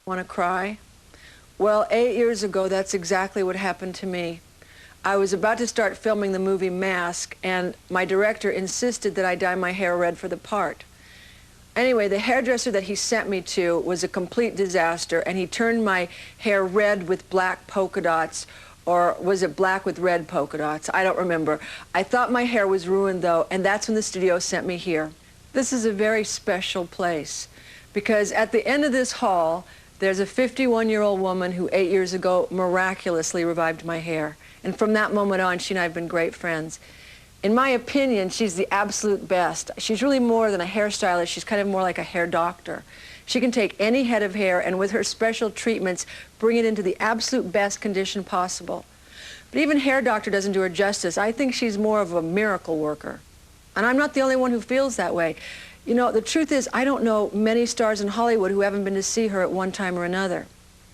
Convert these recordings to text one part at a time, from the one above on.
Want to cry? Well, 8 years ago, that's exactly what happened to me. I was about to start filming the movie Mask, and my director insisted that I dye my hair red for the part. Anyway, the hairdresser that he sent me to was a complete disaster, and he turned my hair red with black polka dots, or was it black with red polka dots? I don't remember. I thought my hair was ruined, though, and that's when the studio sent me here. This is a very special place, because at the end of this hall, there's a 51-year-old woman who 8 years ago miraculously revived my hair. And from that moment on, she and I have been great friends. In my opinion, she's the absolute best. She's really more than a hairstylist. She's kind of more like a hair doctor. She can take any head of hair and with her special treatments, bring it into the absolute best condition possible. But even hair doctor doesn't do her justice. I think she's more of a miracle worker. And I'm not the only one who feels that way. You know, the truth is, I don't know many stars in Hollywood who haven't been to see her at one time or another.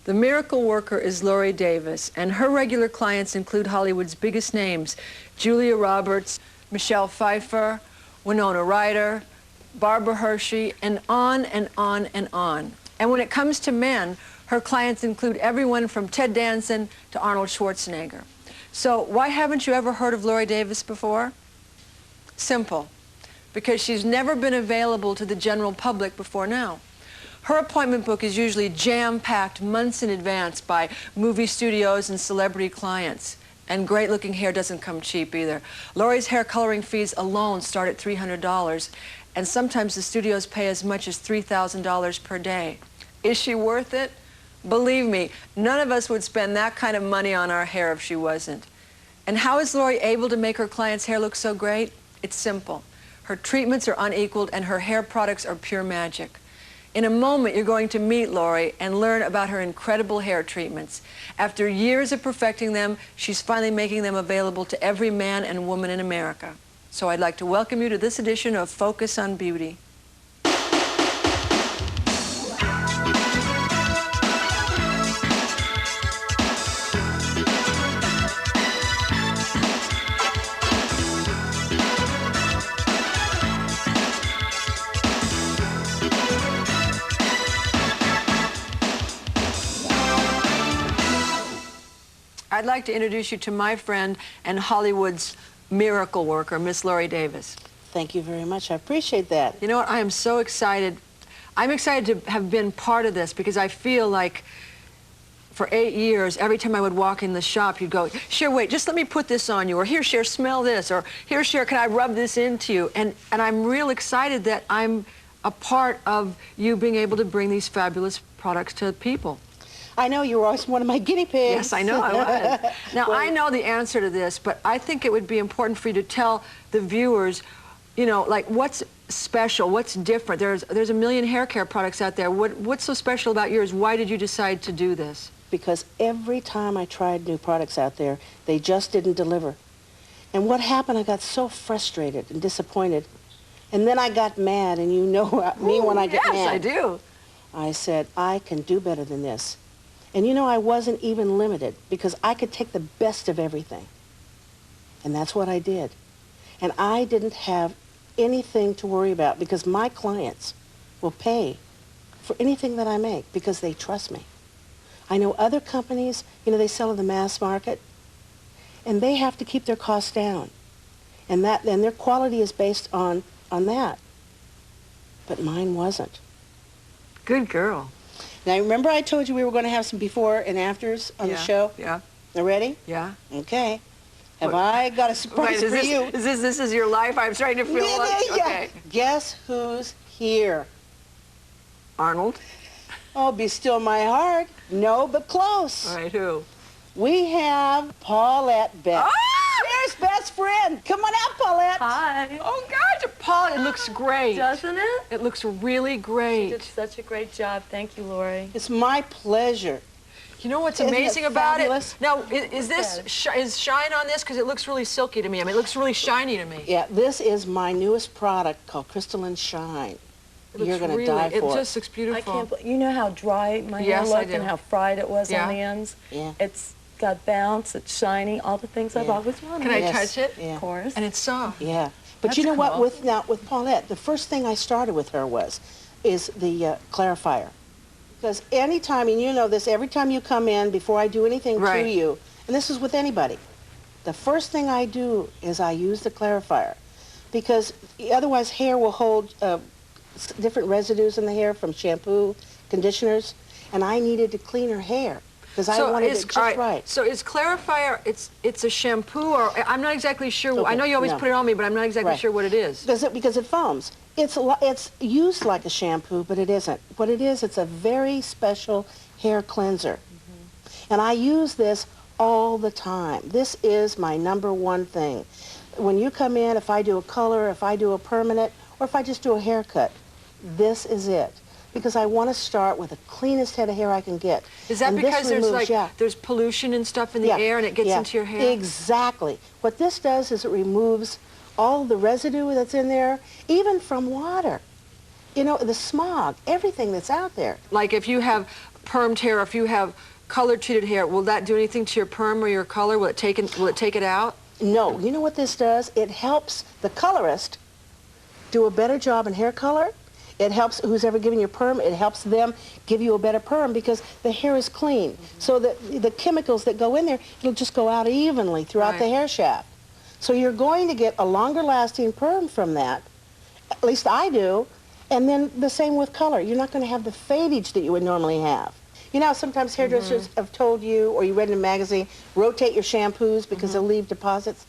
The miracle worker is Laurie Davis, and her regular clients include Hollywood's biggest names: Julia Roberts, Michelle Pfeiffer, Winona Ryder, Barbara Hershey, and on and on and on. And when it comes to men, her clients include everyone from Ted Danson to Arnold Schwarzenegger. So why haven't you ever heard of Laurie Davis before? Simple. Because she's never been available to the general public before now. Her appointment book is usually jam-packed months in advance by movie studios and celebrity clients. And great-looking hair doesn't come cheap either. Laurie's hair coloring fees alone start at $300, and sometimes the studios pay as much as $3,000 per day. Is she worth it? Believe me, none of us would spend that kind of money on our hair if she wasn't. And how is Laurie able to make her clients' hair look so great? It's simple. Her treatments are unequaled, and her hair products are pure magic. In a moment, you're going to meet Laurie and learn about her incredible hair treatments. After years of perfecting them, she's finally making them available to every man and woman in America. So I'd like to welcome you to this edition of Focus on Beauty. I'd like to introduce you to my friend and Hollywood's miracle worker, Miss Laurie Davis. Thank you very much. I appreciate that. You know what? I am so excited. I'm excited to have been part of this because I feel like for 8 years, every time I would walk in the shop, you'd go, Cher, wait, just let me put this on you, or here, Cher, smell this, or here, Cher, can I rub this into you? And I'm real excited that I'm a part of you being able to bring these fabulous products to people. I know you were always one of my guinea pigs. Yes, I know I was. Now, well, I know the answer to this, but I think it would be important for you to tell the viewers, you know, like what's special, what's different. There's a million hair care products out there. What's so special about yours? Why did you decide to do this? Because every time I tried new products out there, they just didn't deliver. And what happened, I got so frustrated and disappointed. And then I got mad, and you know me when I get mad. Yes, I do. I said, I can do better than this. And you know, I wasn't even limited because I could take the best of everything. And that's what I did. And I didn't have anything to worry about because my clients will pay for anything that I make because they trust me. I know other companies, you know, they sell in the mass market and they have to keep their costs down. And their quality is based on that. But mine wasn't. Good girl. Now, remember I told you we were going to have some before and afters on the show? Yeah. You ready? Yeah. Okay. Have I got a surprise for you? This is your life? I'm trying to feel like... Okay. Guess who's here? Arnold? Oh, be still my heart. No, but close. All right, who? We have Paulette Beth. Ah! There's best friend. Come on out, Paulette. Hi. Oh, God, Paul, it looks great. Doesn't it? It looks really great. You did such a great job. Thank you, Laurie. It's my pleasure. You know what's Isn't amazing it about fabulous? it? Now, is shine on this? Because it looks really silky to me. I mean, it looks really shiny to me. Yeah, this is my newest product called Crystalline Shine. You're going to die for it. It just looks beautiful. I can't believe, you know how dry my hair looked and how fried it was on the ends? Yeah. It's got bounce, it's shiny, all the things I've always wanted. Can I touch it? Yeah. Of course. And it's soft. Yeah. But That's you know cool. what, with Paulette, the first thing I started with her is the clarifier. Because anytime, and you know this, every time you come in, before I do anything Right. to you, and this is with anybody, the first thing I do is I use the clarifier. Because otherwise hair will hold different residues in the hair from shampoo, conditioners, and I needed to clean her hair because I wanted it just right. So is clarifier, it's a shampoo, or I'm not exactly sure. Okay, I know you always put it on me, but I'm not exactly sure what it is. Because it foams. It's used like a shampoo, but it isn't. What it is, it's a very special hair cleanser. And I use this all the time. This is my #1 thing. When you come in, if I do a color, if I do a permanent, or if I just do a haircut, this is it. Because I want to start with the cleanest head of hair I can get. Is that and because there's removes, there's pollution and stuff in the air and it gets into your hair? Exactly. What this does is it removes all the residue that's in there, even from water. You know, the smog, everything that's out there. Like if you have permed hair, if you have color-treated hair, will that do anything to your perm or your color? Will it take it out? No. You know what this does? It helps the colorist do a better job in hair color. It helps who's ever giving you perm, it helps them give you a better perm because the hair is clean. So that the chemicals that go in there, it'll just go out evenly throughout the hair shaft. So you're going to get a longer lasting perm from that, at least I do, and then the same with color. You're not going to have the fadage that you would normally have. You know, sometimes hairdressers have told you, or you read in a magazine, rotate your shampoos because they'll leave deposits.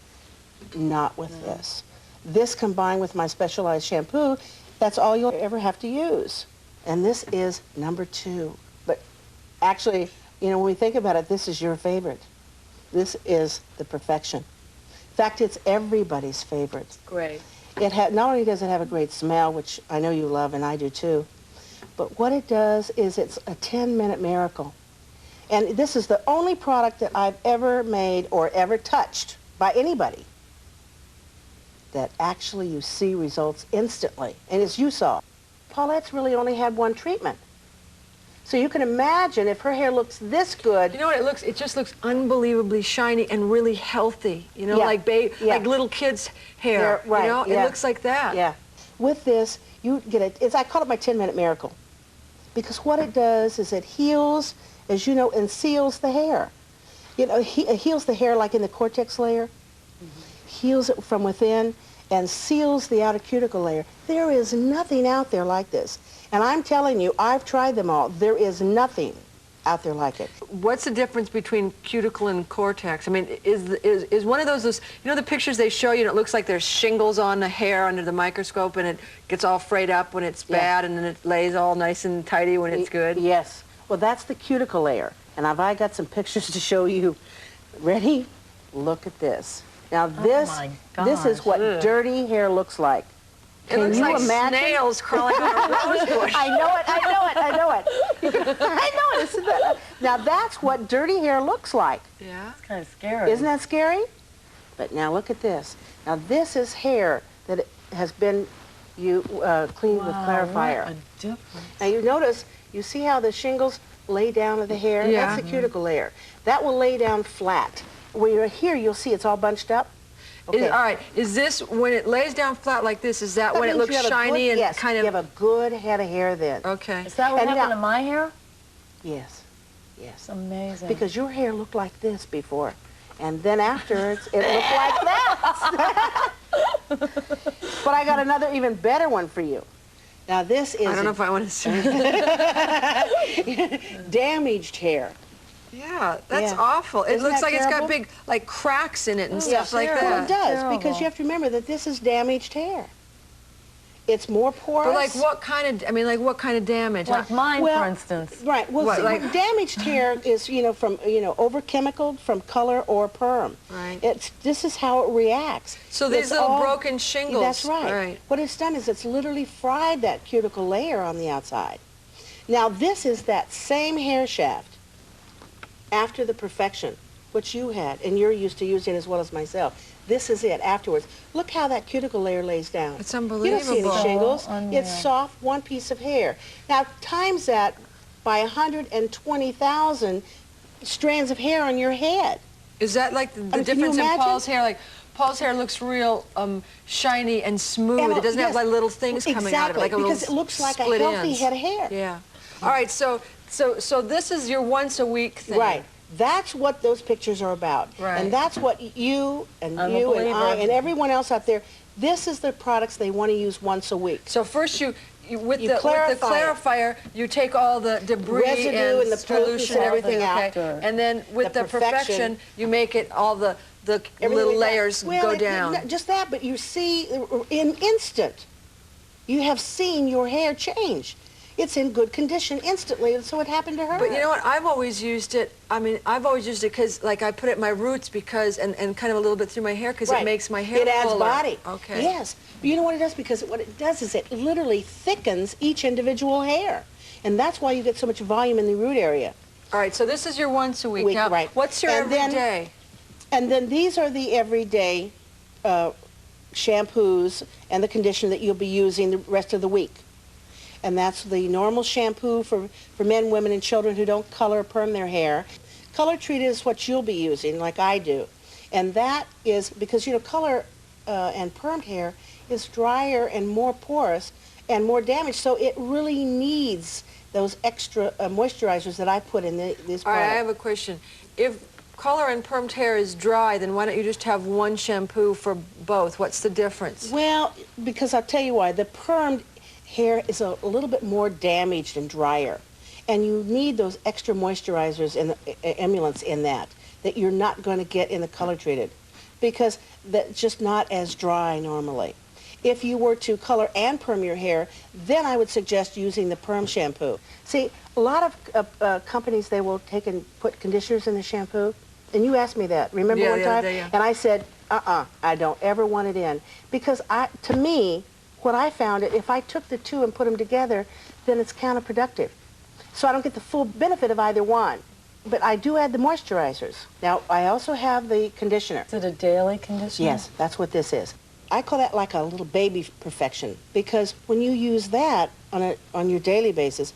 Not with this. This combined with my specialized shampoo, that's all you'll ever have to use. And this is #2. But actually, you know, when we think about it, this is your favorite. This is the perfection. In fact, it's everybody's favorite. Great. Not only does it have a great smell, which I know you love and I do too, but what it does is it's a 10-minute miracle. And this is the only product that I've ever made or ever touched by anybody that actually you see results instantly. And as you saw, Paulette's really only had one treatment. So you can imagine if her hair looks this good. You know what it looks? It just looks unbelievably shiny and really healthy. You know, like little kids' hair. Right, you know, it looks like that. Yeah. With this, you get it. I call it my 10-minute miracle, because what it does is it heals, as you know, and seals the hair. You know, it heals the hair like in the cortex layer, heals it from within, and seals the outer cuticle layer. There is nothing out there like this. And I'm telling you, I've tried them all. There is nothing out there like it. What's the difference between cuticle and cortex? I mean, is one of those, you know the pictures they show you and it looks like there's shingles on the hair under the microscope and it gets all frayed up when it's bad and then it lays all nice and tidy when it's good? Yes. Well, that's the cuticle layer. And I got some pictures to show you. Ready? Look at this. Now this is what dirty hair looks like. It looks like snails crawling on a rose bush. I know it. I know it. Now that's what dirty hair looks like. Yeah. It's kind of scary. Isn't that scary? But now look at this. Now this is hair that has been cleaned with clarifier. What a difference. Now you notice, you see how the shingles lay down to the hair? Yeah. That's the cuticle layer. That will lay down flat. When you're here, you'll see it's all bunched up. Okay. All right, is this, when it lays down flat like this, is that when it looks shiny and kind of... you have a good head of hair then. Okay. Is that what happened to my hair? Yes, yes. It's amazing. Because your hair looked like this before, and then afterwards it looked like that. But I got another even better one for you. Now this is... I don't know if I want to see damaged hair. Yeah, that's awful. It looks like it's got big, like, cracks in it and stuff like that. Well, it does, because you have to remember that this is damaged hair. It's more porous. But like what kind of damage? Like mine, for instance. Right. Well, damaged hair is, from, over-chemicaled from color or perm. Right. This is how it reacts. So these little broken shingles. That's right. What it's done is it's literally fried that cuticle layer on the outside. Now, this is that same hair shaft after the perfection, which you had, and you're used to using as well as myself. This is it afterwards. Look how that cuticle layer lays down. It's unbelievable. You don't see any shingles. It's soft, one piece of hair. Now, times that by 120,000 strands of hair on your head. Is that like the difference in Paul's hair? Like, Paul's hair looks real shiny and smooth. And it doesn't have like little things coming out of it, like a because it looks like a healthy head of hair. Yeah. All right, so So this is your once a week thing. Right. That's what those pictures are about. Right. And that's what you and I and everyone else out there, this is the products they want to use once a week. So first with the clarifier, you take all the debris residue and the solution and everything out. Okay. And then with the perfection, you make it all the little layers go down. Not just that, but you see in instant, you have seen your hair change. It's in good condition instantly, and so it happened to her. But you know what? I've always used it. I mean, I've always used it because, like, I put it in my roots because, and kind of a little bit through my hair because it makes my hair fuller. It adds body. Okay. Yes. But you know what it does? Because what it does is it literally thickens each individual hair. And that's why you get so much volume in the root area. All right, so this is your once a week. Now, right. What's your everyday? And then these are the everyday shampoos and the conditioner that you'll be using the rest of the week. And that's the normal shampoo for men, women, and children who don't color or perm their hair. Color treated is what you'll be using, like I do. And that is because, you know, color and permed hair is drier and more porous and more damaged, so it really needs those extra moisturizers that I put in this product. All right, I have a question. If color and permed hair is dry, then why don't you just have one shampoo for both? What's the difference? Well, because I'll tell you why. The permed hair is a little bit more damaged and drier, and you need those extra moisturizers and emollients in that you're not going to get in the color treated, because that's just not as dry normally. If you were to color and perm your hair, then I would suggest using the perm shampoo. See, a lot of companies, they will take and put conditioners in the shampoo, and you asked me that, remember one time? And I said, I don't ever want it in, because to me, what I found, if I took the two and put them together, then it's counterproductive. So I don't get the full benefit of either one. But I do add the moisturizers. Now, I also have the conditioner. Is it a daily conditioner? Yes, that's what this is. I call that like a little baby perfection, because when you use that on your daily basis,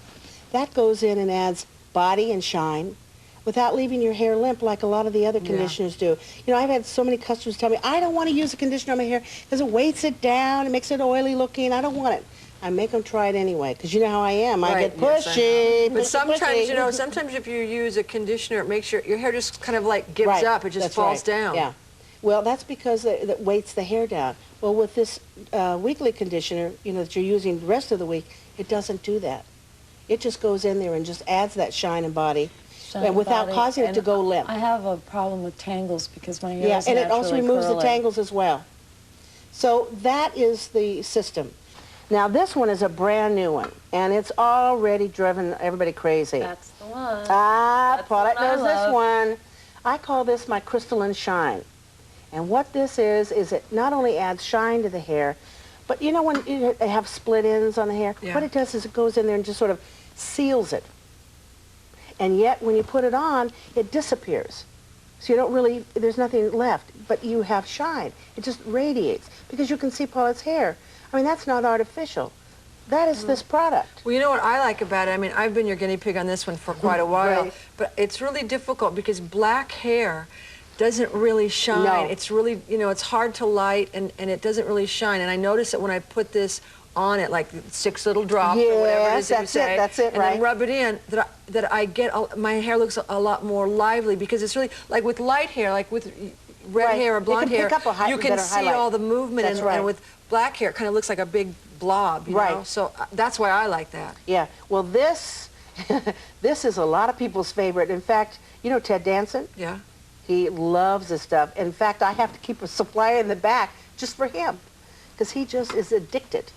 that goes in and adds body and shine without leaving your hair limp like a lot of the other conditioners do. You know, I've had so many customers tell me, I don't want to use a conditioner on my hair because it weights it down, it makes it oily looking, I don't want it. I make them try it anyway, because you know how I am. I get pushy. But sometimes, you know, sometimes if you use a conditioner, it makes your hair just kind of like gives up. It just falls down. Yeah. Well, that's because it weights the hair down. Well, with this weekly conditioner, you know, that you're using the rest of the week, it doesn't do that. It just goes in there and just adds that shine and body. And without causing it to go limp. I have a problem with tangles because my hair is and naturally it also removes curly. the tangles as well. So that is the system. Now this one is a brand new one, and it's already driven everybody crazy. That's the one. Paulette knows this one. I call this my crystalline shine. And what this is it not only adds shine to the hair, but you know when you have split ends on the hair, what it does is it goes in there and just sort of seals it. And yet, when you put it on, it disappears. So you don't really, there's nothing left, but you have shine. It just radiates, because you can see Paulette's hair. I mean, that's not artificial. That is this product. Well, you know what I like about it? I mean, I've been your guinea pig on this one for quite a while, but it's really difficult because black hair doesn't really shine. No. It's really, you know, it's hard to light, and it doesn't really shine. And I notice that when I put this on it, like 6 little drops or whatever it is that you say, that's it, and then rub it in, that I get, my hair looks a lot more lively, because it's really, like with light hair, like with red hair or blonde hair, you can see all the movement, and with black hair, it kind of looks like a big blob, you know? So that's why I like that. Yeah, well this, this is a lot of people's favorite. In fact, you know Ted Danson? Yeah. He loves this stuff. In fact, I have to keep a supply in the back just for him, because he just is addicted.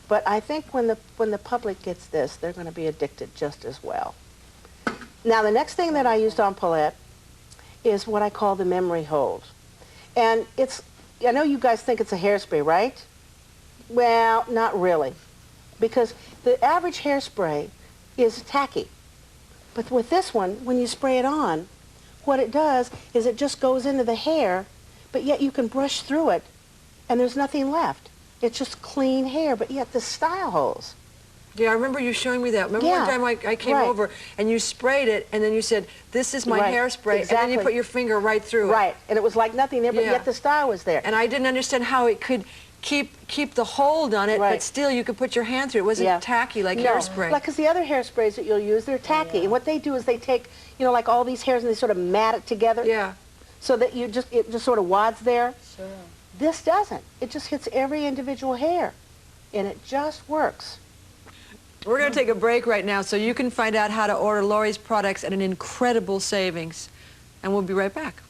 But I think when the public gets this, they're going to be addicted just as well. Now, the next thing that I used on Paulette is what I call the memory hold. And it's, I know you guys think it's a hairspray, right? Well, not really. Because the average hairspray is tacky. But with this one, when you spray it on, what it does is it just goes into the hair, but yet you can brush through it, and there's nothing left. It's just clean hair, but yet the style holds. Yeah, I remember you showing me that. Remember one time I came over and you sprayed it, and then you said, this is my hairspray, and then you put your finger right through it. Right, and it was like nothing there, but yet the style was there. And I didn't understand how it could keep the hold on it, Right. but still you could put your hand through it. It wasn't tacky like hairspray. Like, because the other hairsprays that you'll use, they're tacky. And what they do is they take, you know, like all these hairs and they sort of mat it together. Yeah. So that it just sort of wads there. Sure. This doesn't. It just hits every individual hair. And it just works. We're going to take a break right now so you can find out how to order Lori's products at an incredible savings. And we'll be right back.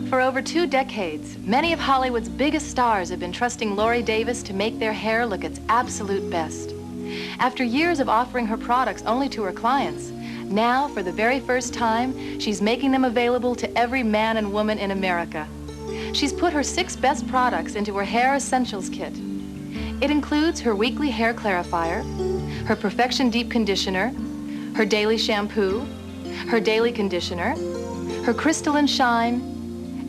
For over 2 decades, many of Hollywood's biggest stars have been trusting Lori Davis to make their hair look its absolute best. After years of offering her products only to her clients, now, for the very first time, she's making them available to every man and woman in America. She's put her 6 best products into her Hair Essentials Kit. It includes her weekly hair clarifier, her Perfection Deep Conditioner, her daily shampoo, her daily conditioner, her crystalline shine,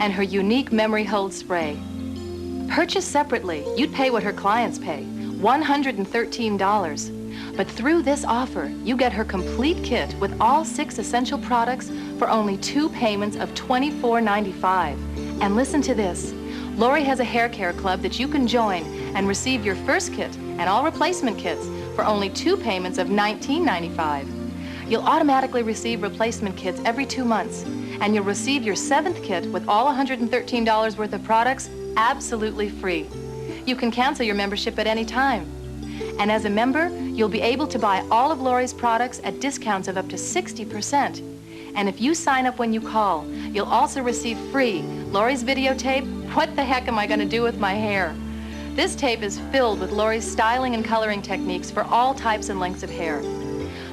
and her unique memory hold spray. Purchased separately, you'd pay what her clients pay, $113. But through this offer, you get her complete kit with all 6 essential products for only 2 payments of $24.95. And listen to this. Lori has a hair care club that you can join and receive your first kit and all replacement kits for only 2 payments of $19.95. You'll automatically receive replacement kits every 2 months, and you'll receive your 7th kit with all $113 worth of products absolutely free. You can cancel your membership at any time. And as a member, you'll be able to buy all of Lori's products at discounts of up to 60%. And if you sign up when you call, you'll also receive free Lori's videotape, What the Heck Am I Gonna Do With My Hair? This tape is filled with Lori's styling and coloring techniques for all types and lengths of hair.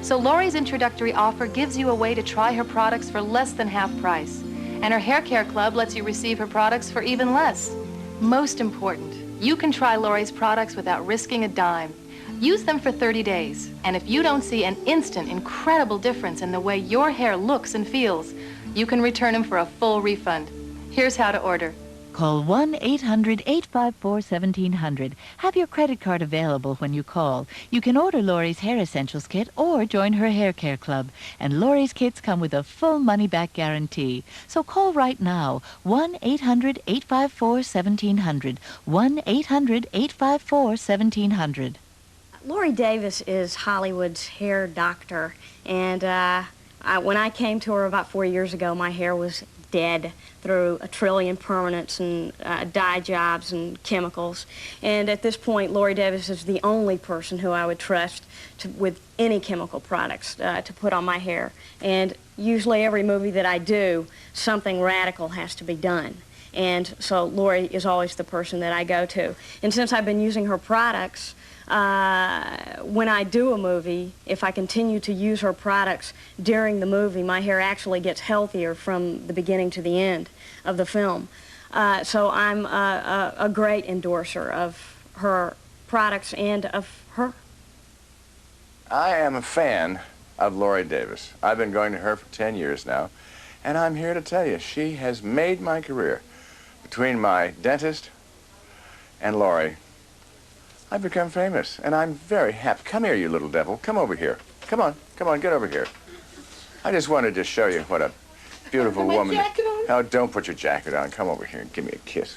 So Lori's introductory offer gives you a way to try her products for less than half price. And her hair care club lets you receive her products for even less. Most important, you can try Lori's products without risking a dime. Use them for 30 days, and if you don't see an instant, incredible difference in the way your hair looks and feels, you can return them for a full refund. Here's how to order. Call 1-800-854-1700. Have your credit card available when you call. You can order Lori's Hair Essentials Kit or join her hair care club. And Lori's kits come with a full money-back guarantee. So call right now, 1-800-854-1700. 1-800-854-1700. Lori Davis is Hollywood's hair doctor, and when I came to her about 4 years ago, my hair was dead through a trillion permanents and dye jobs and chemicals. And at this point, Lori Davis is the only person who I would trust with any chemical products to put on my hair. And usually every movie that I do, something radical has to be done. And so Lori is always the person that I go to. And since I've been using her products, when I do a movie, if I continue to use her products during the movie, my hair actually gets healthier from the beginning to the end of the film. So I'm a great endorser of her products and of her. I am a fan of Lori Davis. I've been going to her for 10 years now, and I'm here to tell you, she has made my career. Between my dentist and Lori, I've become famous, and I'm very happy. Come here, you little devil. Come over here. Come on, get over here. I just wanted to show you what a beautiful woman. Oh, don't put your jacket on. Come over here and give me a kiss.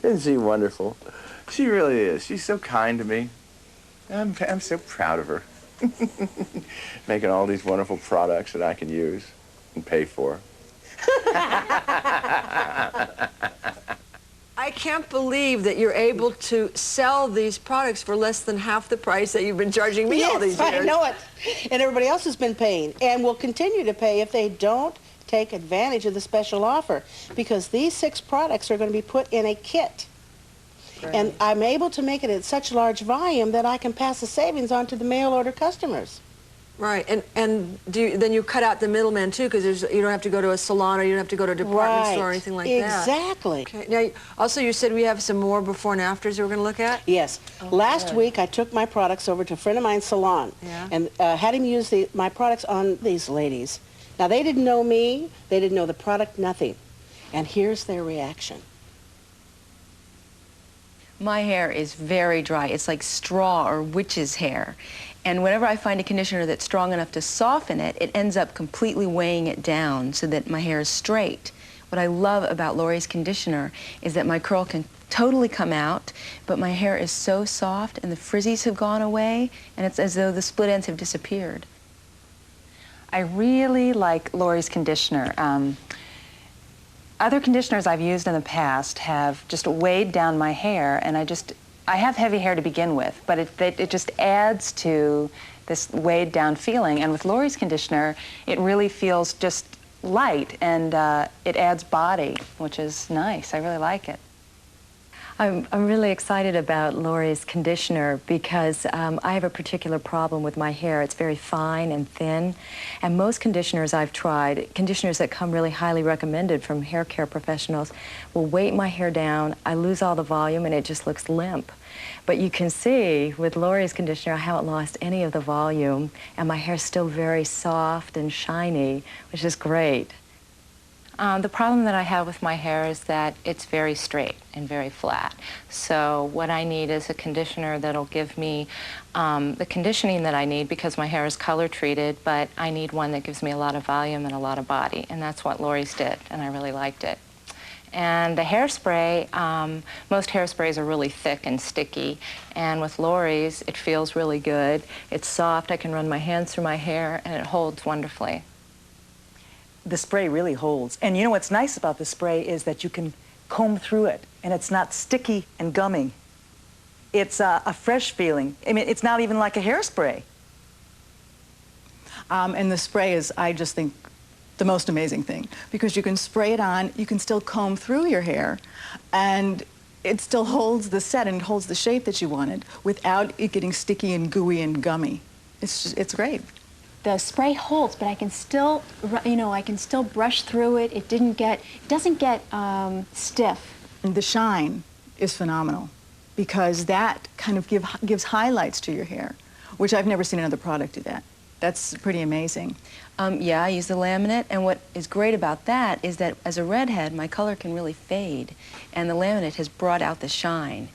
Isn't she wonderful? She really is. She's so kind to me. I'm so proud of her. Making all these wonderful products that I can use and pay for. I can't believe that you're able to sell these products for less than half the price that you've been charging me all these years. I know it. And everybody else has been paying and will continue to pay if they don't take advantage of the special offer, because these 6 products are going to be put in a kit. Great. And I'm able to make it at such large volume that I can pass the savings on to the mail order customers. Right, and then you cut out the middleman too, because you don't have to go to a salon or you don't have to go to a department store or anything like that. Exactly. Okay. Now, also you said we have some more before and afters we're going to look at? Yes. Last week I took my products over to a friend of mine's salon and had him use my products on these ladies. Now they didn't know me, they didn't know the product, nothing. And here's their reaction. My hair is very dry. It's like straw or witch's hair. And whenever I find a conditioner that's strong enough to soften it, it ends up completely weighing it down so that my hair is straight. What I love about Lori's conditioner is that my curl can totally come out, but my hair is so soft and the frizzies have gone away, and it's as though the split ends have disappeared. I really like Lori's conditioner. Other conditioners I've used in the past have just weighed down my hair, and I have heavy hair to begin with, but it just adds to this weighed down feeling. And with Lori's conditioner, it really feels just light, and it adds body, which is nice. I really like it. I'm really excited about Lori's conditioner because I have a particular problem with my hair. It's very fine and thin, and most conditioners I've tried, conditioners that come really highly recommended from hair care professionals, will weight my hair down, I lose all the volume, and it just looks limp. But you can see with Lori's conditioner I haven't lost any of the volume, and my hair's still very soft and shiny, which is great. The problem that I have with my hair is that it's very straight and very flat. So what I need is a conditioner that'll give me the conditioning that I need, because my hair is color treated, but I need one that gives me a lot of volume and a lot of body, and that's what Lori's did, and I really liked it. And the hairspray, most hairsprays are really thick and sticky, and with Lori's it feels really good. It's soft, I can run my hands through my hair, and it holds wonderfully. The spray really holds. And you know what's nice about the spray is that you can comb through it, and it's not sticky and gummy. It's a fresh feeling. I mean, it's not even like a hairspray. And the spray is, I just think, the most amazing thing, because you can spray it on, you can still comb through your hair, and it still holds the set and holds the shape that you wanted without it getting sticky and gooey and gummy. It's great. The spray holds, but I can still, you know, I can still brush through it. It doesn't get stiff. And the shine is phenomenal, because that kind of gives highlights to your hair, which I've never seen another product do that. That's pretty amazing. Yeah, I use the laminate, and what is great about that is that as a redhead, my color can really fade, and the laminate has brought out the shine,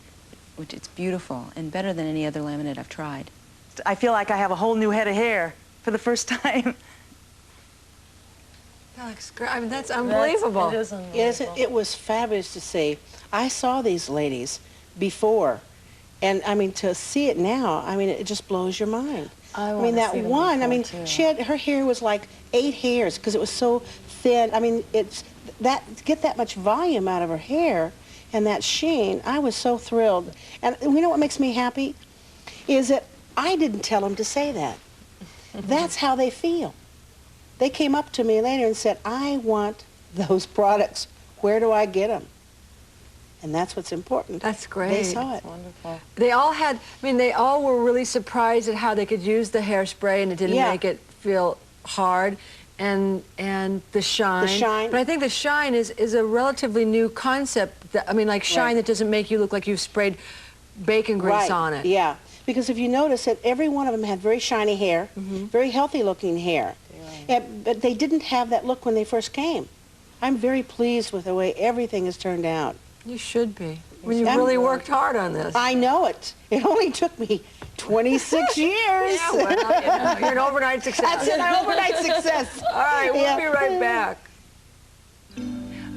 which is beautiful and better than any other laminate I've tried. I feel like I have a whole new head of hair for the first time. That looks great. I mean, that's unbelievable. It is unbelievable. Yes, it was fabulous to see. I saw these ladies before, and I mean, to see it now, I mean, it just blows your mind. I mean, that one, I mean, her hair was like 8 hairs because it was so thin. I mean, it's that, to get that much volume out of her hair and that sheen, I was so thrilled. And you know what makes me happy? Is that I didn't tell them to say that. That's how they feel. They came up to me later and said, I want those products. Where do I get them? And that's what's important. That's great. They saw it. That's wonderful. They all had, I mean, they all were really surprised at how they could use the hairspray and it didn't make it feel hard. And the shine. The shine. But I think the shine is a relatively new concept. That, I mean, like shine that doesn't make you look like you've sprayed bacon grease on it. Yeah. Because if you notice that every one of them had very shiny hair, very healthy looking hair. But they didn't have that look when they first came. I'm very pleased with the way everything has turned out. You should be. When you really worked hard on this. I know it. It only took me 26 years. Yeah, well, you know, you're an overnight success. That's an overnight success. All right, we'll be right back.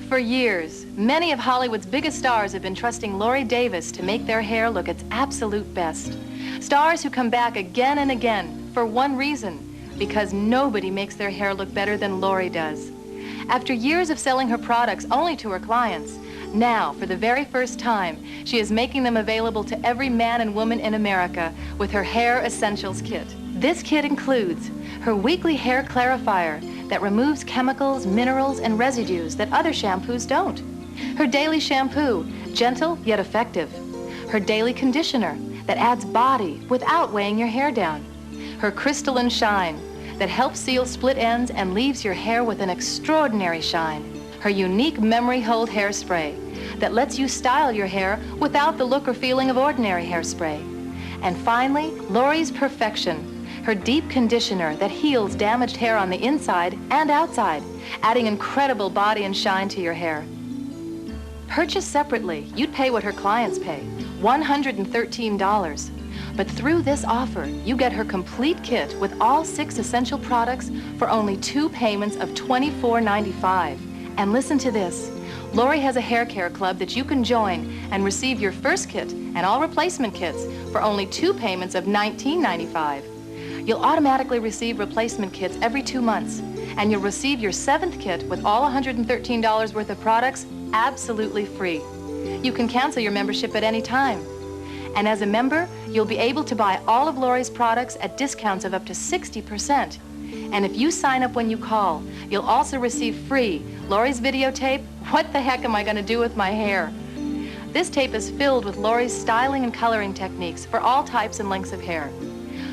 For years, many of Hollywood's biggest stars have been trusting Lori Davis to make their hair look its absolute best. Stars who come back again and again for one reason, because nobody makes their hair look better than Lori does. After years of selling her products only to her clients, now, for the very first time, she is making them available to every man and woman in America with her Hair Essentials Kit. This kit includes her weekly hair clarifier that removes chemicals, minerals, and residues that other shampoos don't. Her daily shampoo, gentle yet effective. Her daily conditioner that adds body without weighing your hair down. Her crystalline shine that helps seal split ends and leaves your hair with an extraordinary shine. Her unique memory hold hairspray that lets you style your hair without the look or feeling of ordinary hairspray. And finally, Lori's Perfection, her deep conditioner that heals damaged hair on the inside and outside, adding incredible body and shine to your hair. Purchased separately, you'd pay what her clients pay, $113. But through this offer, you get her complete kit with all 6 essential products for only 2 payments of $24.95. And listen to this. Lori has a hair care club that you can join and receive your first kit and all replacement kits for only 2 payments of $19.95. You'll automatically receive replacement kits every 2 months, and you'll receive your 7th kit with all $113 worth of products absolutely free. You can cancel your membership at any time. And as a member, you'll be able to buy all of Lori's products at discounts of up to 60%. And if you sign up when you call, you'll also receive free Lori's videotape, What the Heck Am I Gonna Do With My Hair? This tape is filled with Lori's styling and coloring techniques for all types and lengths of hair.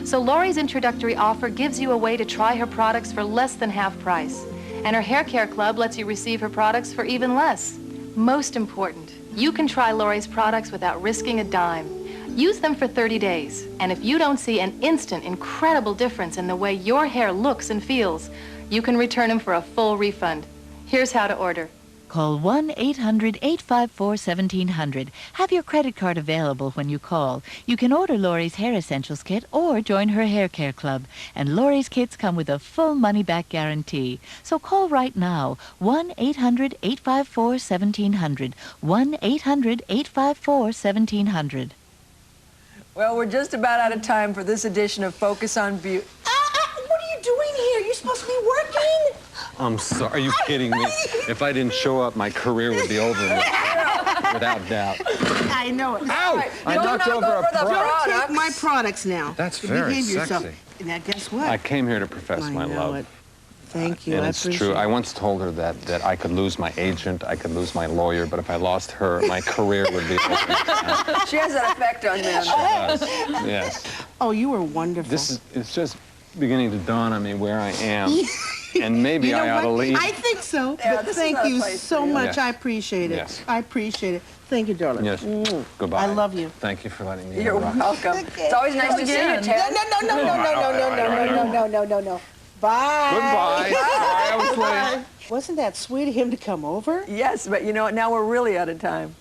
So Lori's introductory offer gives you a way to try her products for less than half price. And her hair care club lets you receive her products for even less. Most important, you can try Lori's products without risking a dime. Use them for 30 days, and if you don't see an instant, incredible difference in the way your hair looks and feels, you can return them for a full refund. Here's how to order. Call 1-800-854-1700. Have your credit card available when you call. You can order Lori's Hair Essentials Kit or join her hair care club. And Lori's kits come with a full money-back guarantee. So call right now, 1-800-854-1700. 1-800-854-1700. Well, we're just about out of time for this edition of Focus on Beauty. What are you doing here? You're supposed to be working. I'm sorry. Are you kidding me? If I didn't show up, my career would be over without doubt. I know it. Ow! I knocked over a product. Take my products now. That's You very behave yourself. sexy. Now, guess what? I came here to profess my know love. it. Thank you. And I it's appreciate true. it. I once told her that I could lose my agent, I could lose my lawyer, but if I lost her, my career would be over. She has that effect on men. She does. Yes. Oh, you were wonderful. It's just beginning to dawn on me where I am. And maybe You know I ought to what? leave. I think so. Yeah, But this is thank not a you place so for you. much. Yes. I appreciate it. Yes. I appreciate it. Thank you, darling. Yes. Goodbye. I love you. Thank you for letting me You're interrupt. welcome. It's always nice to see you, Ted. No. Bye. Goodbye. Sorry I was late. Wasn't that sweet of him to come over? Yes, but you know what? Now we're really out of time.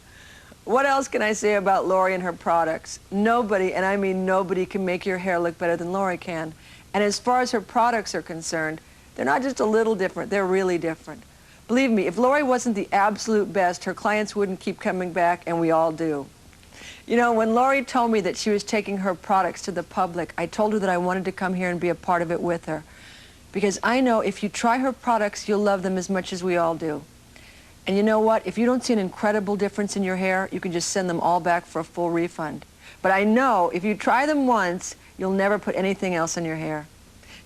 What else can I say about Lori and her products? Nobody, and I mean nobody, can make your hair look better than Lori can. And as far as her products are concerned, they're not just a little different, they're really different. Believe me, if Lori wasn't the absolute best, her clients wouldn't keep coming back, and we all do. You know, when Lori told me that she was taking her products to the public, I told her that I wanted to come here and be a part of it with her. Because I know if you try her products, you'll love them as much as we all do. And you know what? If you don't see an incredible difference in your hair, you can just send them all back for a full refund. But I know if you try them once, you'll never put anything else in your hair.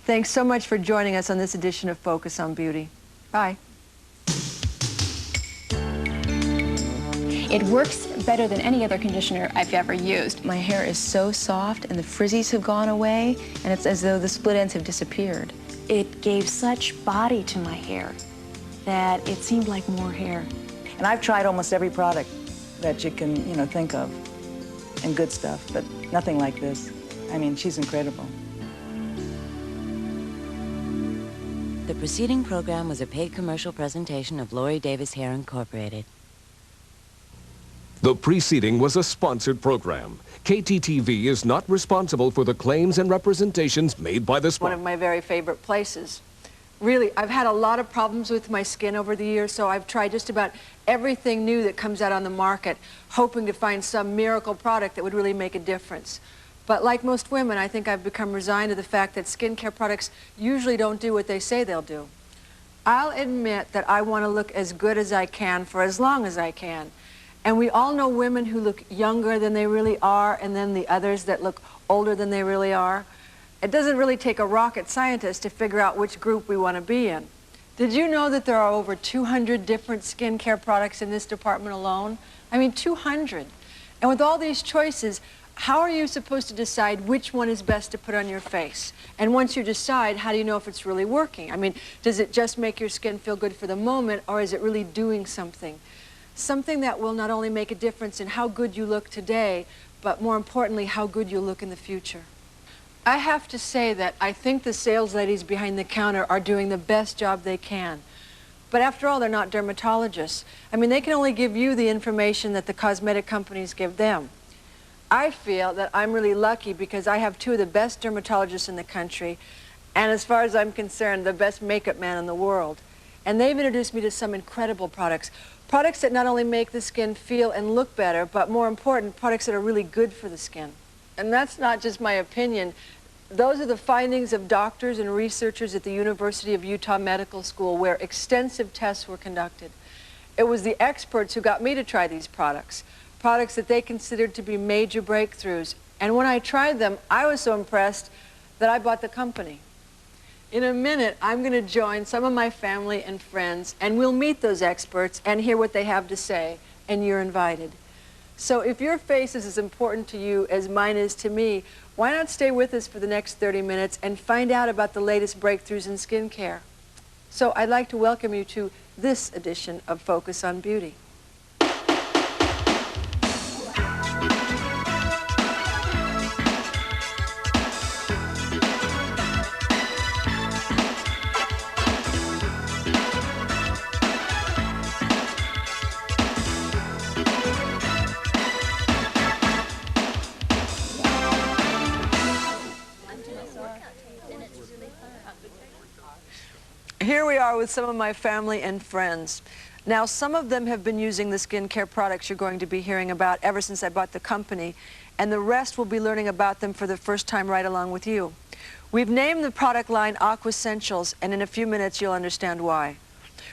Thanks so much for joining us on this edition of Focus on Beauty. Bye. It works better than any other conditioner I've ever used. My hair is so soft and the frizzies have gone away and it's as though the split ends have disappeared. It gave such body to my hair that it seemed like more hair. And I've tried almost every product that you can, think of, and good stuff, but nothing like this. I mean, she's incredible. The preceding program was a paid commercial presentation of Lori Davis Hair Incorporated. The preceding was a sponsored program. KTTV is not responsible for the claims and representations made by the One sponsor. of my very favorite places. Really, I've had a lot of problems with my skin over the years, so I've tried just about everything new that comes out on the market, hoping to find some miracle product that would really make a difference. But like most women, I think I've become resigned to the fact that skincare products usually don't do what they say they'll do. I'll admit that I want to look as good as I can for as long as I can. And we all know women who look younger than they really are, and then the others that look older than they really are. It doesn't really take a rocket scientist to figure out which group we want to be in. Did you know that there are over 200 different skincare products in this department alone? I mean, 200. And with all these choices, how are you supposed to decide which one is best to put on your face? And once you decide, how do you know if it's really working? I mean, does it just make your skin feel good for the moment, or is it really doing something? Something that will not only make a difference in how good you look today, but more importantly, how good you'll look in the future. I have to say that I think the sales ladies behind the counter are doing the best job they can. But after all, they're not dermatologists. I mean, they can only give you the information that the cosmetic companies give them. I feel that I'm really lucky because I have two of the best dermatologists in the country, and as far as I'm concerned, the best makeup man in the world. And they've introduced me to some incredible products. Products that not only make the skin feel and look better, but more important, products that are really good for the skin. And that's not just my opinion. Those are the findings of doctors and researchers at the University of Utah Medical School, where extensive tests were conducted. It was the experts who got me to try these products that they considered to be major breakthroughs. And when I tried them, I was so impressed that I bought the company. In a minute, I'm going to join some of my family and friends, and we'll meet those experts and hear what they have to say, and you're invited. So if your face is as important to you as mine is to me, why not stay with us for the next 30 minutes and find out about the latest breakthroughs in skincare? So I'd like to welcome you to this edition of Focus on Beauty. Here we are with some of my family and friends. Now, some of them have been using the skincare products you're going to be hearing about ever since I bought the company, and the rest will be learning about them for the first time right along with you. We've named the product line Aquessentials, and in a few minutes you'll understand why.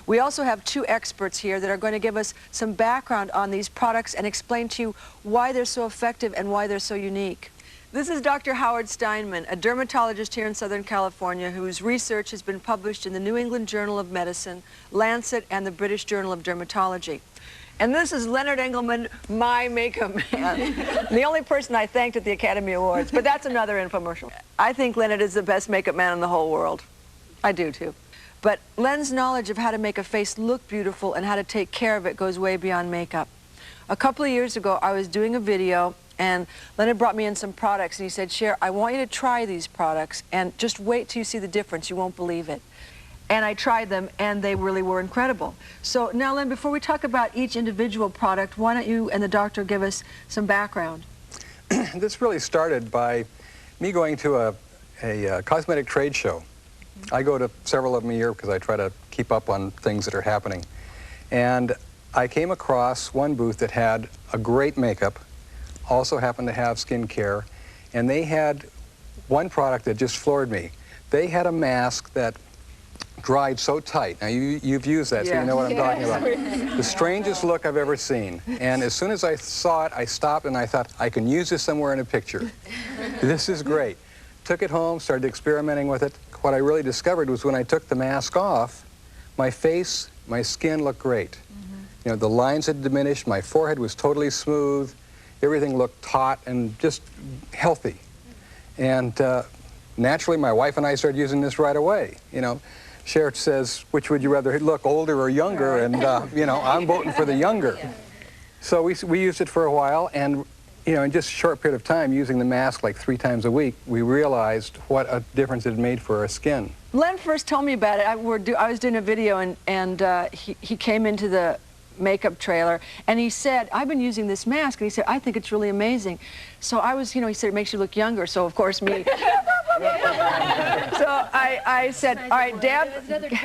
We also have two experts here that are going to give us some background on these products and explain to you why they're so effective and why they're so unique. This is Dr. Howard Steinman, a dermatologist here in Southern California whose research has been published in the New England Journal of Medicine, Lancet, and the British Journal of Dermatology. And this is Leonard Engelman, my makeup man. The only person I thanked at the Academy Awards, but that's another infomercial. I think Leonard is the best makeup man in the whole world. I do too. But Len's knowledge of how to make a face look beautiful and how to take care of it goes way beyond makeup. A couple of years ago, I was doing a video, and Leonard brought me in some products, and he said, Cher, I want you to try these products, and just wait till you see the difference. You won't believe it. And I tried them, and they really were incredible. So now, Len, before we talk about each individual product, why don't you and the doctor give us some background? This really started by me going to a cosmetic trade show. I go to several of them a year because I try to keep up on things that are happening. And I came across one booth that had a great makeup, also happened to have skincare, and they had one product that just floored me. They had a mask that dried so tight. Now, you've used that, so you know what I'm talking about. The strangest look I've ever seen. And as soon as I saw it, I stopped and I thought, I can use this somewhere in a picture. This is great. Took it home, started experimenting with it. What I really discovered was when I took the mask off, my face, my skin looked great. You know, the lines had diminished, my forehead was totally smooth, everything looked taut and just healthy. And naturally, my wife and I started using this right away. You know, Cher says, which would you rather look, older or younger? And, you know, I'm voting for the younger. So we used it for a while, and, you know, in just a short period of time, using the mask like 3 times a week, we realized what a difference it made for our skin. Len first told me about it. I was doing a video, and he came into the makeup trailer, and he said, I've been using this mask, and he said, I think it's really amazing. So I was, you know, he said, it makes you look younger, so of course me. So I said, all right, Deb,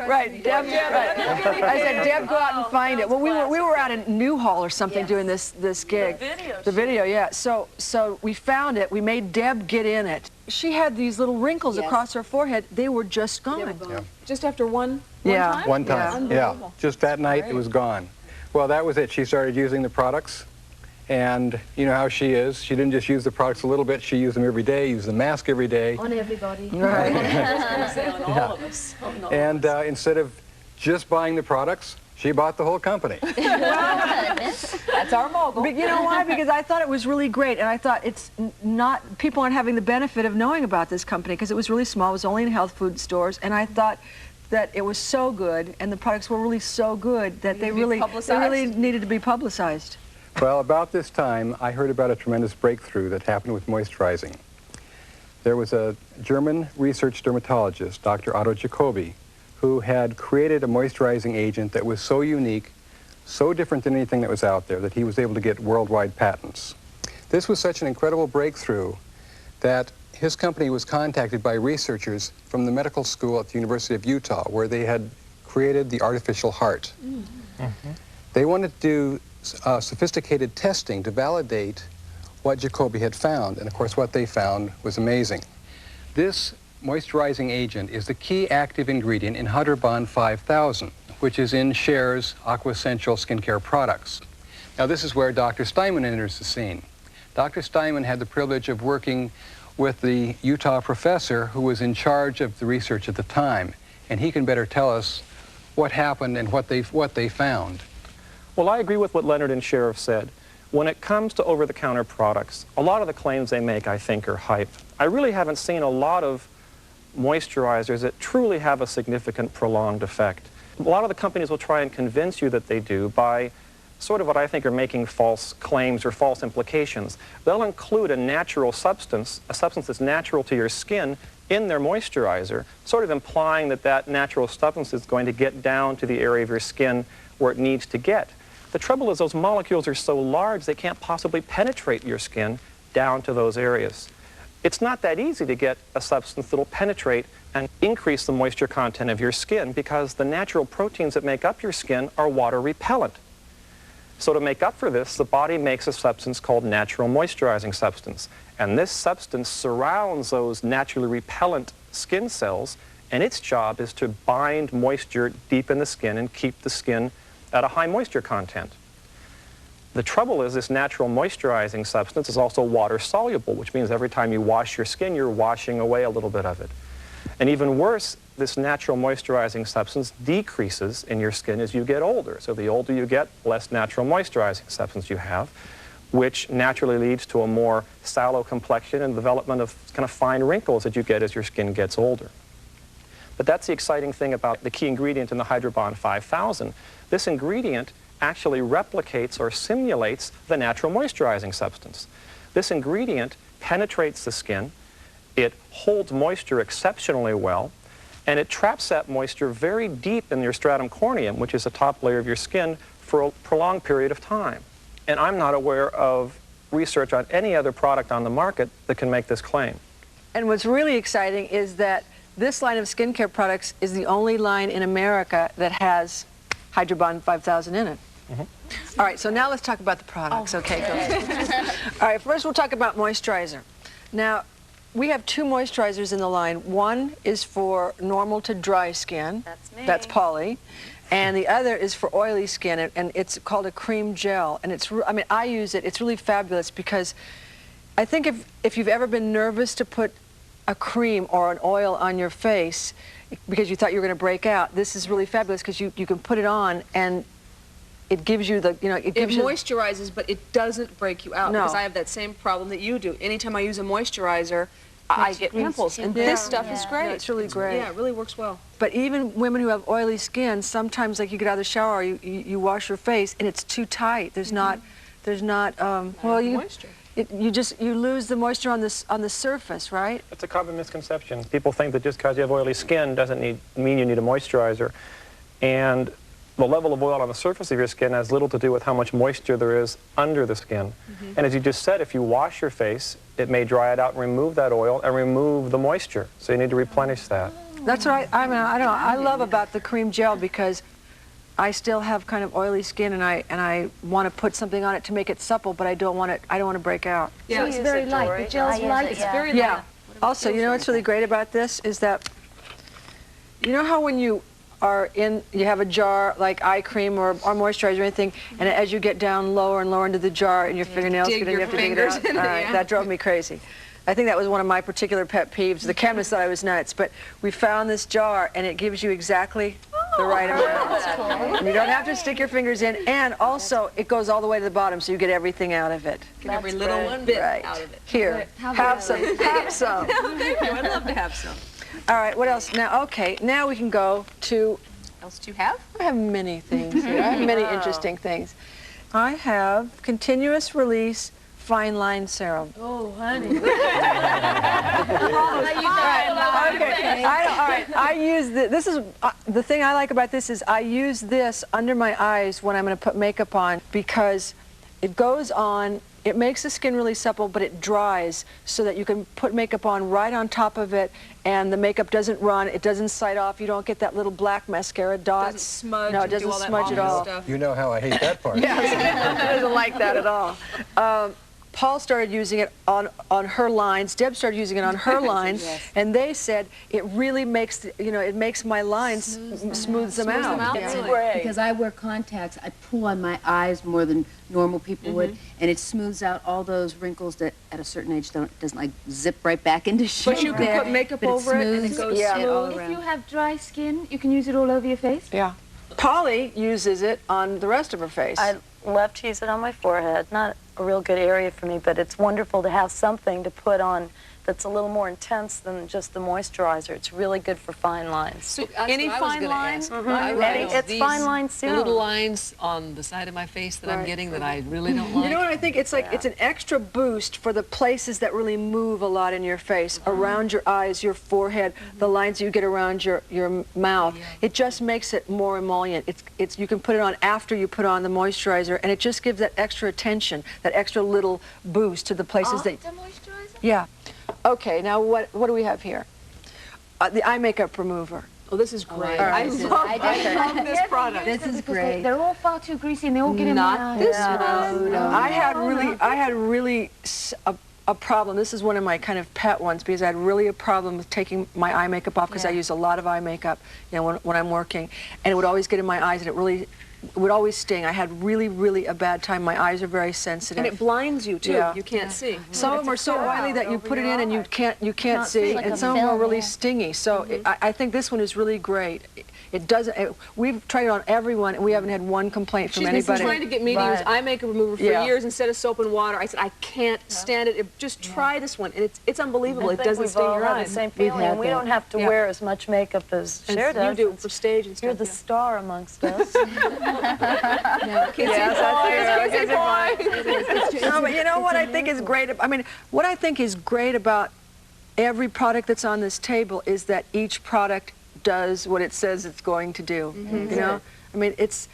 right, Deb, right. I said, Deb, go out and find it. Well, we were out in Newhall or something doing this gig. The video, yeah. So we found it. We made Deb get in it. She had these little wrinkles across her forehead. They were just gone. Yeah. Just after one time? One time, yeah. Unbelievable. Just that night, it was gone. Well, that was it. She started using the products, and you know how she is. She didn't just use the products a little bit. She used them every day, used the mask every day. On everybody. Right. On all of us. And instead of just buying the products, she bought the whole company. That's our mogul. But you know why? Because I thought it was really great, and I thought it's not, people aren't having the benefit of knowing about this company because it was really small. It was only in health food stores, and I thought that it was so good, and the products were really so good that they really needed to be publicized. Well, about this time, I heard about a tremendous breakthrough that happened with moisturizing. There was a German research dermatologist, Dr. Otto Jacobi, who had created a moisturizing agent that was so unique, so different than anything that was out there, that he was able to get worldwide patents. This was such an incredible breakthrough that his company was contacted by researchers from the medical school at the University of Utah, where they had created the artificial heart. They wanted to do sophisticated testing to validate what Jacobi had found, and of course what they found was amazing. This moisturizing agent is the key active ingredient in Hydrobond 5000, which is in Cher's Aqua Essential skincare products. Now this is where Dr. Steinman enters the scene. Dr. Steinman had the privilege of working with the Utah professor who was in charge of the research at the time, and he can better tell us what happened and what they found. Well, I agree with what Leonard and Cher have said. When it comes to over-the-counter products, a lot of the claims they make, I think, are hype. I really haven't seen a lot of moisturizers that truly have a significant prolonged effect. A lot of the companies will try and convince you that they do by sort of what I think are making false claims or false implications. They'll include a natural substance, a substance that's natural to your skin, in their moisturizer, sort of implying that that natural substance is going to get down to the area of your skin where it needs to get. The trouble is those molecules are so large they can't possibly penetrate your skin down to those areas. It's not that easy to get a substance that will penetrate and increase the moisture content of your skin because the natural proteins that make up your skin are water repellent. So to make up for this, the body makes a substance called natural moisturizing substance. And this substance surrounds those naturally repellent skin cells, and its job is to bind moisture deep in the skin and keep the skin at a high moisture content. The trouble is this natural moisturizing substance is also water soluble, which means every time you wash your skin, you're washing away a little bit of it. And even worse, this natural moisturizing substance decreases in your skin as you get older. So the older you get, less natural moisturizing substance you have, which naturally leads to a more sallow complexion and development of kind of fine wrinkles that you get as your skin gets older. But that's the exciting thing about the key ingredient in the Hydrobond 5000. This ingredient actually replicates or simulates the natural moisturizing substance. This ingredient penetrates the skin, it holds moisture exceptionally well, and it traps that moisture very deep in your stratum corneum, which is the top layer of your skin, for a prolonged period of time. And I'm not aware of research on any other product on the market that can make this claim. And what's really exciting is that this line of skincare products is the only line in America that has Hydrobond 5000 in it. All right, so now let's talk about the products. Okay, go. All right, first we'll talk about moisturizer. Now, we have two moisturizers in the line. One is for normal to dry skin. That's me. That's Polly. And the other is for oily skin, and it's called a cream gel. And it's, I mean, I use it. It's really fabulous because I think if you've ever been nervous to put a cream or an oil on your face because you thought you were going to break out, this is really fabulous because you can put it on and it gives you the, you know, it gives you... moisturizes, but it doesn't break you out. No. Because I have that same problem that you do. Anytime I use a moisturizer, I get pimples. And this stuff is great. No, it's really great. Yeah, it really works well. But even women who have oily skin, sometimes like you get out of the shower, you wash your face and it's too tight. There's not, well, you lose the moisture on the surface, right? It's a common misconception. People think that just because you have oily skin doesn't mean you need a moisturizer. And the level of oil on the surface of your skin has little to do with how much moisture there is under the skin. And as you just said, if you wash your face, it may dry it out and remove that oil and remove the moisture. So you need to replenish that. That's what I love about the cream gel because I still have kind of oily skin and I want to put something on it to make it supple, but I don't want to break out. Yeah, it's very light. The gel's light. It's very light. Yeah. Also, you know what's really great about this is that, you know how when you have a jar like eye cream or moisturizer or anything, and as you get down lower and lower into the jar and your fingernails get in, you have to dig it out. That drove me crazy. I think that was one of my particular pet peeves. The chemist thought I was nuts, but we found this jar and it gives you exactly the right amount. That's cool. And you don't have to stick your fingers in, and also it goes all the way to the bottom, so you get everything out of it. Get every little bit out of it. Here, have some. Have some. Thank you. I'd love to have some. All right, what else? Now, okay, now we can go to... What else do you have? I have many things here. I have many interesting things. I have continuous release fine line serum. Oh, honey. I use this is the thing I like about this is I use this under my eyes when I'm going to put makeup on because it goes on it makes the skin really supple, but it dries so that you can put makeup on right on top of it, and the makeup doesn't run, it doesn't side off, you don't get that little black mascara dots. It doesn't smudge. No, it doesn't smudge at all. You know how I hate that part. Yes, he doesn't like that at all. Paul started using it on her lines. Deb started using it on her lines, and they said it really makes it makes my lines smooths them out. It's great. Because I wear contacts, I pull on my eyes more than normal people would, and it smooths out all those wrinkles that at a certain age doesn't like zip right back into shape. But you can put makeup over it and it goes smooth. If you have dry skin, you can use it all over your face. Yeah. Polly uses it on the rest of her face. I love to use it on my forehead. Not a real good area for me, but it's wonderful to have something to put on that's a little more intense than just the moisturizer. It's really good for fine lines. So any fine lines? It's fine lines The little lines on the side of my face that I'm getting that I really don't like. You know what I think? It's like it's an extra boost for the places that really move a lot in your face, around your eyes, your forehead, the lines you get around your mouth. It just makes it more emollient. You can put it on after you put on the moisturizer, and it just gives that extra attention, that extra little boost to the places that. The moisturizer? Yeah. Okay. Now what do we have here? The eye makeup remover. Oh, this is great. I love this product. This is great. They're all far too greasy and they all get in my eyes. Not this one. I had really a problem. This is one of my kind of pet ones because I had really a problem with taking my eye makeup off because I use a lot of eye makeup, when I'm working, and it would always get in my eyes and it would always sting. I had really a bad time. My eyes are very sensitive. And it blinds you too. Yeah. You can't see. Some of them are so oily that you put it in and you can't see, and some of them are really stingy. So I think this one is really great. It doesn't. We've tried it on everyone, and we haven't had one complaint from anybody. She's been trying to get me to use eye makeup remover for years instead of soap and water. I said I can't stand it. Just try this one, and it's unbelievable. It doesn't sting your eyes. The same feeling, and we don't have to wear as much makeup as Cher does. You do for stage and stuff. You're the star amongst us. No, but you know what I think is great? I mean, what I think is great about every product that's on this table is that each product does what it says it's going to do. You know, I mean, it's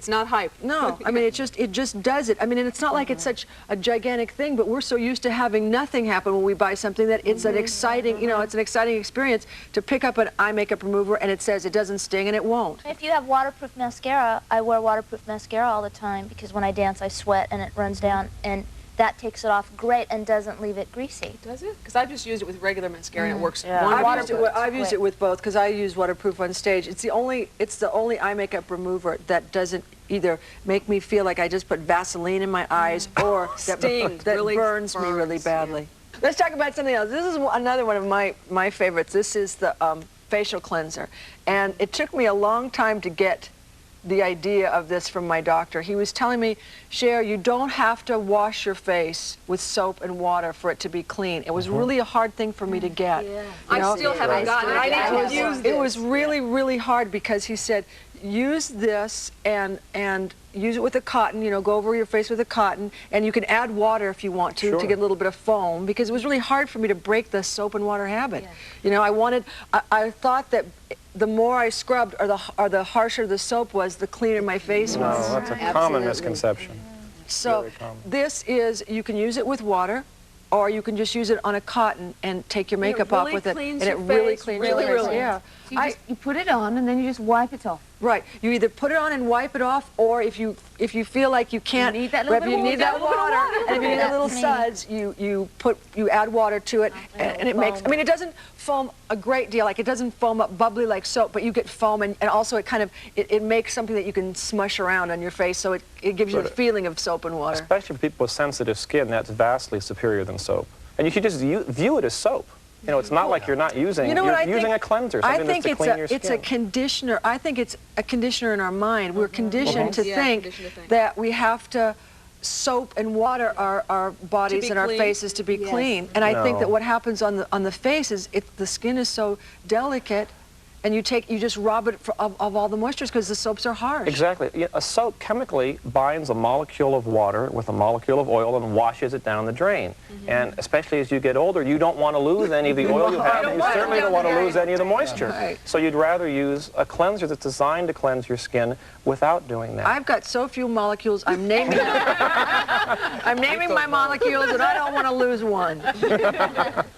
not hype. No, I mean, it just does it. I mean, and it's not like it's such a gigantic thing, but we're so used to having nothing happen when we buy something that it's an exciting, it's an exciting experience to pick up an eye makeup remover and it says it doesn't sting and it won't. If you have waterproof mascara, I wear waterproof mascara all the time because when I dance I sweat and it runs down, and that takes it off great and doesn't leave it greasy. Does it? Because I've just used it with regular mascara and it works wonderful. I've used it with both because I use waterproof on stage. It's the only eye makeup remover that doesn't either make me feel like I just put Vaseline in my eyes or that really burns me really badly. Let's talk about something else. This is another one of my favorites. This is the facial cleanser, and it took me a long time to get the idea of this from my doctor. He was telling me, Cher, you don't have to wash your face with soap and water for it to be clean. It was really a hard thing for me to get. I still haven't gotten it. I need to use this. It was really hard because he said, use this and use it with a cotton, go over your face with a cotton, and you can add water if you want to get a little bit of foam, because it was really hard for me to break the soap and water habit. I thought that the more I scrubbed or the harsher the soap was, the cleaner my face was. No, that's a common misconception. So this is, you can use it with water, or you can just use it on a cotton and take your makeup off with it, and it really cleans your face. Yeah. So you put it on and then you just wipe it off. Right. You either put it on and wipe it off, or if you feel like you can't, you need that little water, and if you need a little suds, you add water to it, and it makes. I mean, it doesn't foam a great deal. Like it doesn't foam up bubbly like soap, but you get foam, and also it makes something that you can smush around on your face, so it gives you the feeling of soap and water. Especially for people with sensitive skin, that's vastly superior than soap, and you can just view it as soap. It's not like you're not using, you're using a cleanser, something that's to clean your skin. It's a conditioner. I think it's a conditioner in our mind. We're conditioned to think that we have to soap and water our bodies and our faces to be clean. And I think that what happens on the face is the skin is so delicate, and you just rob it of all the moisture because the soaps are harsh. Exactly. A soap chemically binds a molecule of water with a molecule of oil and washes it down the drain. And especially as you get older, you don't want to lose any of the oil you have, and you certainly don't want to lose any of the moisture. So you'd rather use a cleanser that's designed to cleanse your skin without doing that. I've got so few molecules, I'm naming them. I'm naming my molecules, and I don't want to lose one. All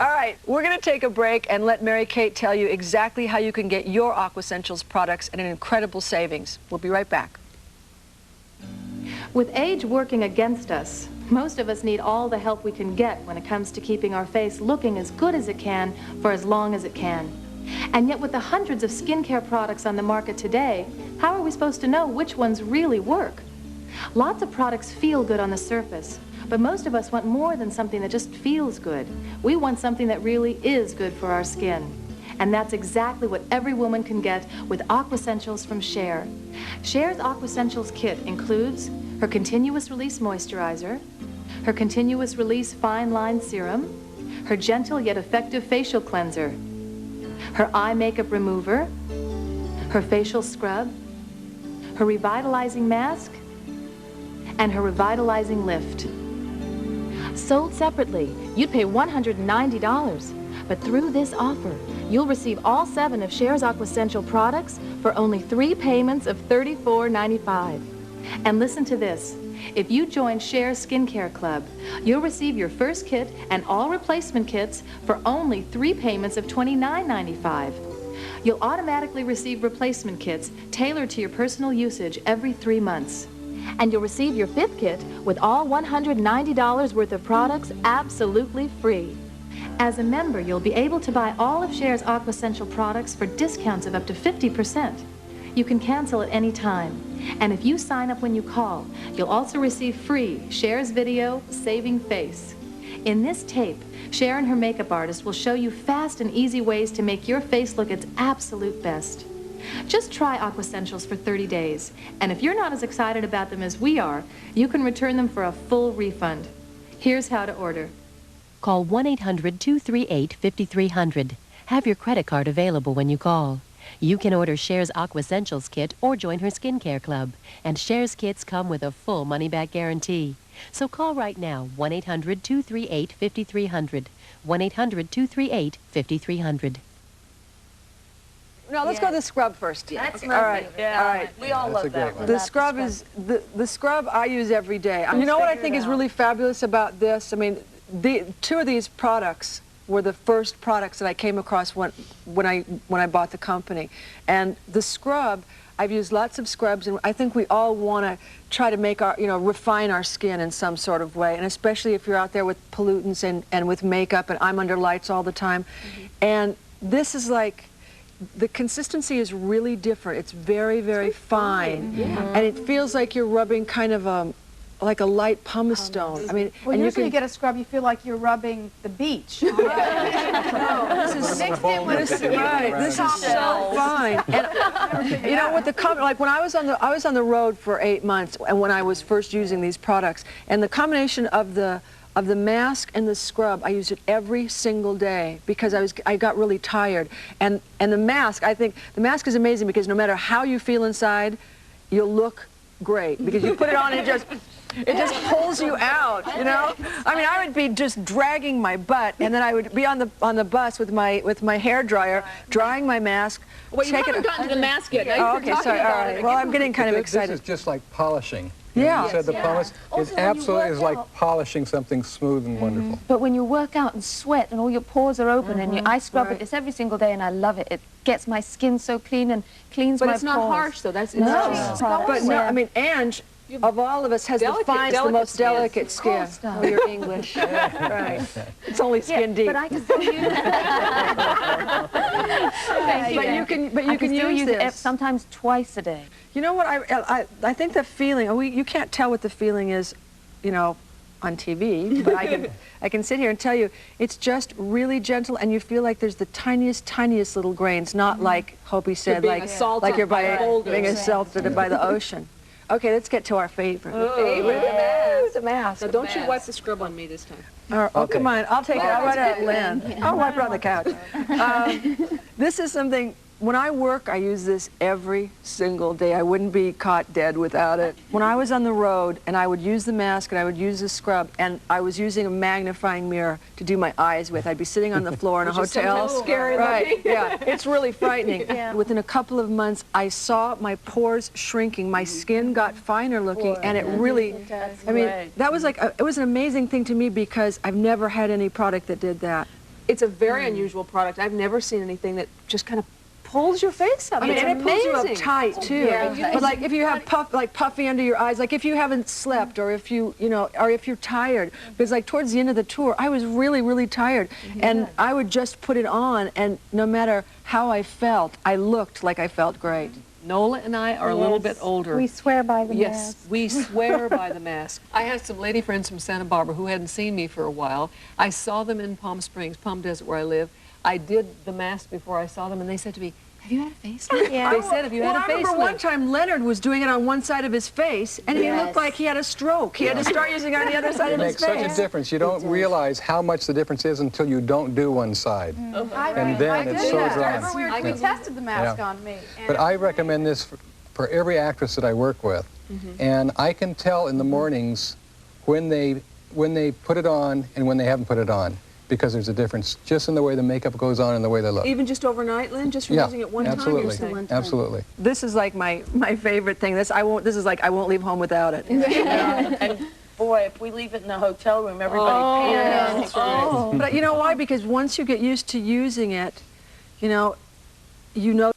right, we're going to take a break and let Mary Kate tell you exactly how you can get your Aquessentials products at an incredible savings. We'll be right back. With age working against us, most of us need all the help we can get when it comes to keeping our face looking as good as it can for as long as it can. And yet with the hundreds of skincare products on the market today, how are we supposed to know which ones really work? Lots of products feel good on the surface, but most of us want more than something that just feels good. We want something that really is good for our skin. And that's exactly what every woman can get with Aquessentials from Cher. Cher's Aquessentials kit includes her continuous release moisturizer, her continuous release fine line serum, her gentle yet effective facial cleanser, her eye makeup remover, her facial scrub, her revitalizing mask, and her revitalizing lift. Sold separately, you'd pay $190. But through this offer, you'll receive all 7 of Cher's Aquessential products for only 3 payments of $34.95. And listen to this. If you join Cher's Skincare Club, you'll receive your first kit and all replacement kits for only 3 payments of $29.95. You'll automatically receive replacement kits tailored to your personal usage every 3 months. And you'll receive your 5th kit with all $190 worth of products absolutely free. As a member, you'll be able to buy all of Cher's Aquessential products for discounts of up to 50%. You can cancel at any time. And if you sign up when you call, you'll also receive free Cher's video, Saving Face. In this tape, Cher and her makeup artist will show you fast and easy ways to make your face look its absolute best. Just try Aquessentials for 30 days, and if you're not as excited about them as we are, you can return them for a full refund. Here's how to order. Call 1-800-238-5300. Have your credit card available when you call. You can order Cher's Aquessentials kit or join her skincare club. And Cher's kits come with a full money-back guarantee. So call right now, 1-800-238-5300. 1-800-238-5300. No, let's go to the scrub first. That's all right. Yeah. All right. We all love that one. The scrub is the scrub I use every day. You know what I think is really fabulous about this? I mean, 2 of these products were the first products that I came across when I bought the company. And the scrub, I've used lots of scrubs, and I think we all want to try to make our, refine our skin in some sort of way, and especially if you're out there with pollutants and with makeup, and I'm under lights all the time. And this is like, the consistency is really different. It's very, very fine. And it feels like you're rubbing kind of like a light pumice stone. I mean, well, and usually you get a scrub, you feel like you're rubbing the beach. No, this is so fine. And you know, with the like when I was on the road for 8 months, and when I was first using these products, and the combination of the mask and the scrub, I used it every single day because I got really tired. And the mask, I think the mask is amazing because no matter how you feel inside, you'll look great because you put it on and it just pulls you out, I mean, I would be just dragging my butt, and then I would be on the bus with my hair dryer, drying my mask. Well, you haven't gotten to the mask yet. Oh, okay, sorry. All right. Well, I'm getting kind of excited. This is just like polishing. Yeah. You said the pumice. It absolutely is like polishing something smooth and wonderful. But when you work out and sweat and all your pores are open and I scrub with this every single day and I love it. It gets my skin so clean and cleans my pores. But it's not harsh, though. That's But no, I mean, Ange, of all of us, has the most delicate skin. Oh, you're English. Right. It's only skin deep. But I can still use it. But you can use it sometimes twice a day. You know what? I think the feeling. You can't tell what the feeling is, on TV. But I can sit here and tell you, it's just really gentle, and you feel like there's the tiniest little grains, not like Hopi said, like you're being assaulted by the ocean. Okay, let's get to our favorite. The mask. Now, don't you wipe the scrub on me this time. Oh, come on. I'll take it. I'll run it at Lynn. I'll wipe it on the couch. This is something When I work, I use this every single day. I wouldn't be caught dead without it. When I was on the road, and I would use the mask, and I would use the scrub, and I was using a magnifying mirror to do my eyes with. I'd be sitting on the floor in a hotel. Scary right, looking. yeah. It's really frightening. Yeah. Within a couple of months, I saw my pores shrinking. My skin got finer looking, and it really, I mean, that was like, it was an amazing thing to me because I've never had any product that did that. It's a very unusual product. I've never seen anything that just kind of pulls your face up. I mean, it's and it pulls you up amazing. tight too. Yeah. But like if you have puffy under your eyes, like if you haven't slept, or if you know, or if you're tired, because like towards the end of the tour, I was really, really tired, and I would just put it on, and no matter how I felt, I looked like I felt great. Nola and I are a little bit older. We swear by the Yes, mask. we swear by the mask. I had some lady friends from Santa Barbara who hadn't seen me for a while. I saw them in Palm Springs, Palm Desert, where I live. I did the mask before I saw them, and they said to me, "Have you had a facelift?" Yeah. They said, "Have you had a I remember facelift?" one time Leonard was doing it on one side of his face, and he looked like he had a stroke. He had to start using it on the other side It of his makes face. such a difference. You don't realize how much the difference is until you don't do one side. And then it's so dry. We tested the mask Yeah. on me. But I recommend this for every actress that I work with. And I can tell in the mornings when they put it on and when they haven't put it on, because there's a difference just in the way the makeup goes on and the way they look. Even just overnight, Lynn, just from using it one time, you're saying? Absolutely. This is like my favorite thing. This is like I won't leave home without it. And boy, if we leave it in a hotel room, everybody panics. But you know why? Because once you get used to using it, you know